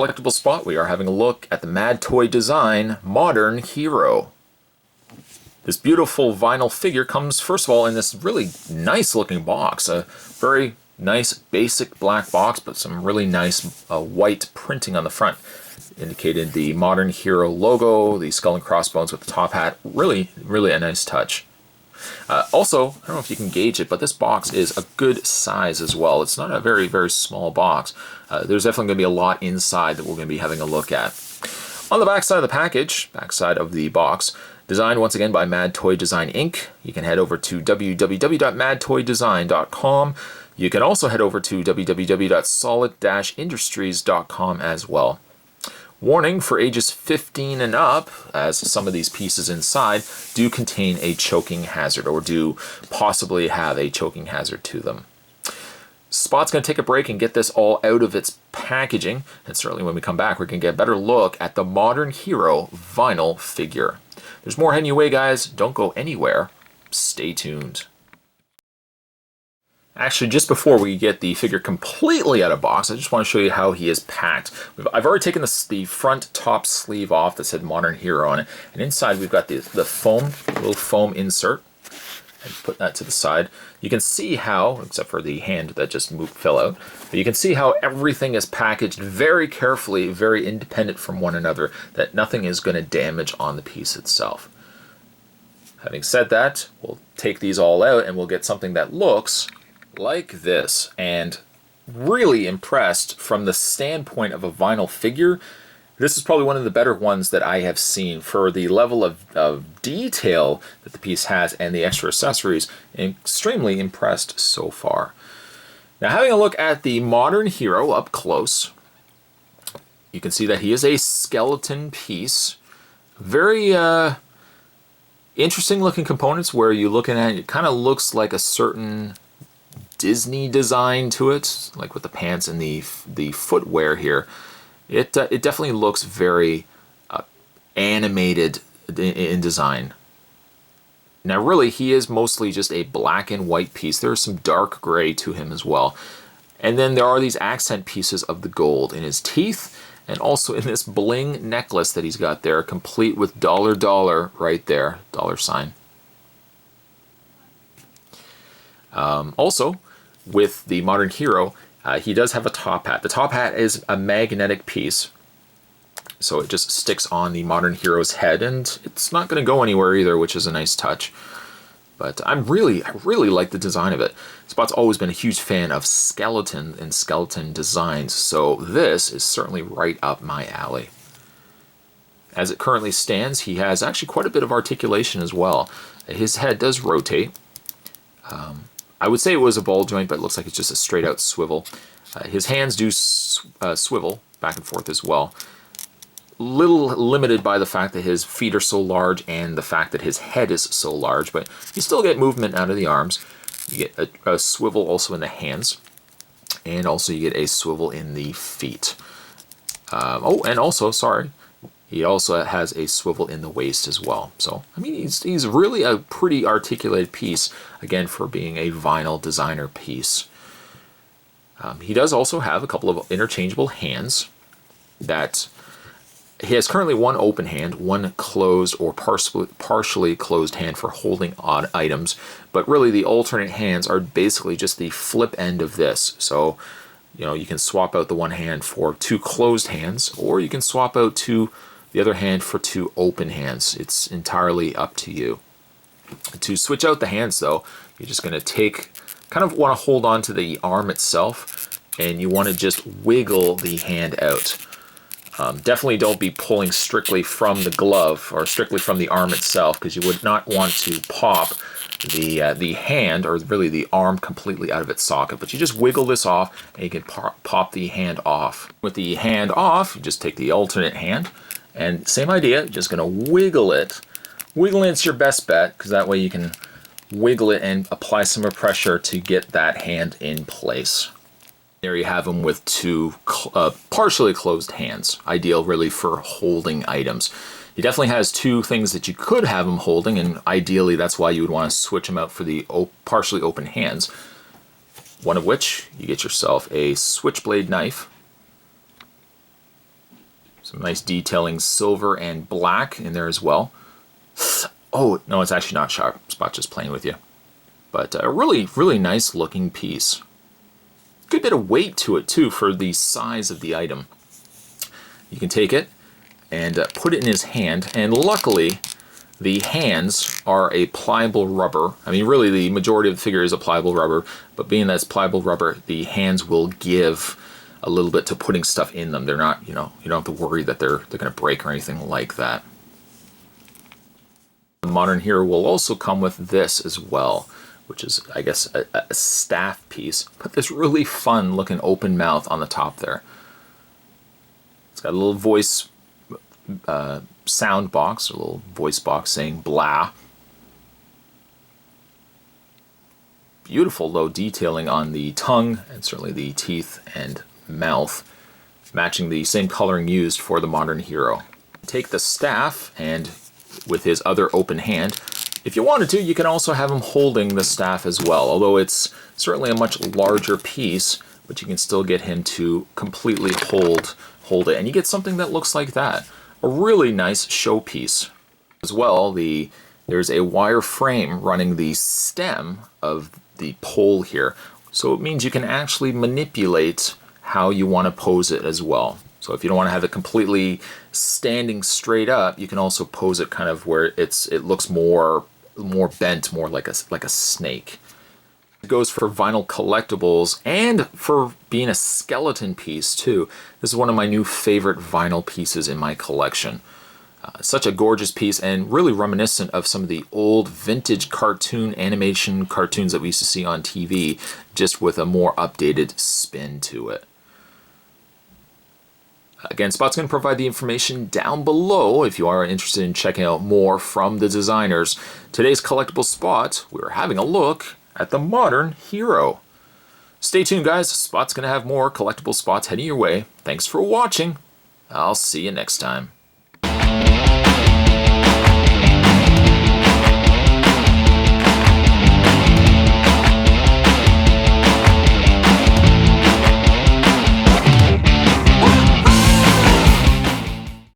collectible spot, we are having a look at the Mad Toy Design Modern Hero. This beautiful vinyl figure comes, first of all, in this really nice looking box. A very nice basic black box, but some really nice white printing on the front. Indicated the Modern Hero logo, the skull and crossbones with the top hat. Really, really a nice touch. Also, I don't know if you can gauge it, but this box is a good size as well. It's not a very, very small box. There's definitely going to be a lot inside that we're going to be having a look at. On the back side of the package, back side of the box, designed once again by Mad Toy Design Inc. You can head over to www.madtoydesign.com. You can also head over to www.solid-industries.com as well. Warning for ages 15 and up, as some of these pieces inside do contain a choking hazard or do possibly have a choking hazard to them. Spot's going to take a break and get this all out of its packaging, and certainly when we come back we can get a better look at the Modern Hero vinyl figure. There's more heading your way, guys. Don't go anywhere. Stay tuned. Actually, just before we get the figure completely out of box, I just want to show you how he is packed. I've already taken the front top sleeve off that said Modern Hero on it, and inside we've got the little foam insert, and put that to the side. You can see how, except for the hand that just fell out, but you can see how everything is packaged very carefully, very independent from one another, that nothing is going to damage on the piece itself. Having said that, we'll take these all out and we'll get something that looks like this, and really impressed from the standpoint of a vinyl figure. This is probably one of the better ones that I have seen for the level of detail that the piece has and the extra accessories. Extremely impressed so far. Now, having a look at the Modern Hero up close, you can see that he is a skeleton piece. Very interesting looking components where you looking at it, it kind of looks like a certain Disney design to it, like with the pants and the footwear here. It definitely looks very animated in design. Now really, he is mostly just a black and white piece. There's some dark gray to him as well. And then there are these accent pieces of the gold in his teeth, and also in this bling necklace that he's got there, complete with $$ right there, $sign. Also, with the Modern Hero, he does have a top hat. The top hat is a magnetic piece, so it just sticks on the Modern Hero's head, and it's not going to go anywhere either, which is a nice touch. But I really like the design of it. Spot's always been a huge fan of skeleton and skeleton designs, so this is certainly right up my alley. As it currently stands, he has actually quite a bit of articulation as well. His head does rotate. I would say it was a ball joint, but it looks like it's just a straight out swivel. His hands do swivel back and forth as well. Little limited by the fact that his feet are so large and the fact that his head is so large, but you still get movement out of the arms. You get a swivel also in the hands, and also you get a swivel in the feet. Oh, and also, sorry, he also has a swivel in the waist as well. So, I mean, he's really a pretty articulated piece, again, for being a vinyl designer piece. He does also have a couple of interchangeable hands that he has currently one open hand, one closed or partially closed hand for holding odd items, but really the alternate hands are basically just the flip end of this. So, you know, you can swap out the one hand for two closed hands, or you can swap out the other hand for two open hands. It's entirely up to you. To switch out the hands though, you're just going to kind of want to hold on to the arm itself, and you want to just wiggle the hand out. Definitely don't be pulling strictly from the glove or strictly from the arm itself, because you would not want to pop the hand, or really the arm, completely out of its socket. But you just wiggle this off and you can pop the hand off. With the hand off, you just take the alternate hand, and same idea, just going to wiggle it. Wiggling it's your best bet, because that way you can wiggle it and apply some pressure to get that hand in place. There you have him with two partially closed hands, ideal really for holding items. He definitely has two things that you could have him holding, and ideally that's why you would want to switch him out for the partially open hands. One of which, you get yourself a switchblade knife. Some nice detailing, silver and black in there as well. Oh, no, it's actually not sharp. Spot just playing with you. But a really, really nice looking piece. Good bit of weight to it too for the size of the item. You can take it and put it in his hand, and luckily the hands are a pliable rubber. I mean, really the majority of the figure is a pliable rubber, but being that it's pliable rubber, the hands will give a little bit to putting stuff in them. They're not, you know, you don't have to worry that they're going to break or anything like that. The Modern Hero will also come with this as well, which is, I guess, a staff piece, but this really fun looking open mouth on the top there. It's got a little voice sound box, a little voice box saying blah. Beautiful low detailing on the tongue and certainly the teeth and mouth, matching the same coloring used for the Modern Hero. Take the staff, and with his other open hand, if you wanted to, you can also have him holding the staff as well, although it's certainly a much larger piece, but you can still get him to completely hold it, and you get something that looks like that. A really nice showpiece. As well, there's a wire frame running the stem of the pole here, so it means you can actually manipulate how you want to pose it as well. So if you don't want to have it completely standing straight up, you can also pose it kind of where it looks more bent, more like a snake. It goes for vinyl collectibles and for being a skeleton piece too. This is one of my new favorite vinyl pieces in my collection. Such a gorgeous piece and really reminiscent of some of the old vintage animation cartoons that we used to see on TV, just with a more updated spin to it. Again, Spot's going to provide the information down below if you are interested in checking out more from the designers. Today's Collectible Spot, we're having a look at the Modern Hero. Stay tuned, guys. Spot's going to have more collectible spots heading your way. Thanks for watching. I'll see you next time.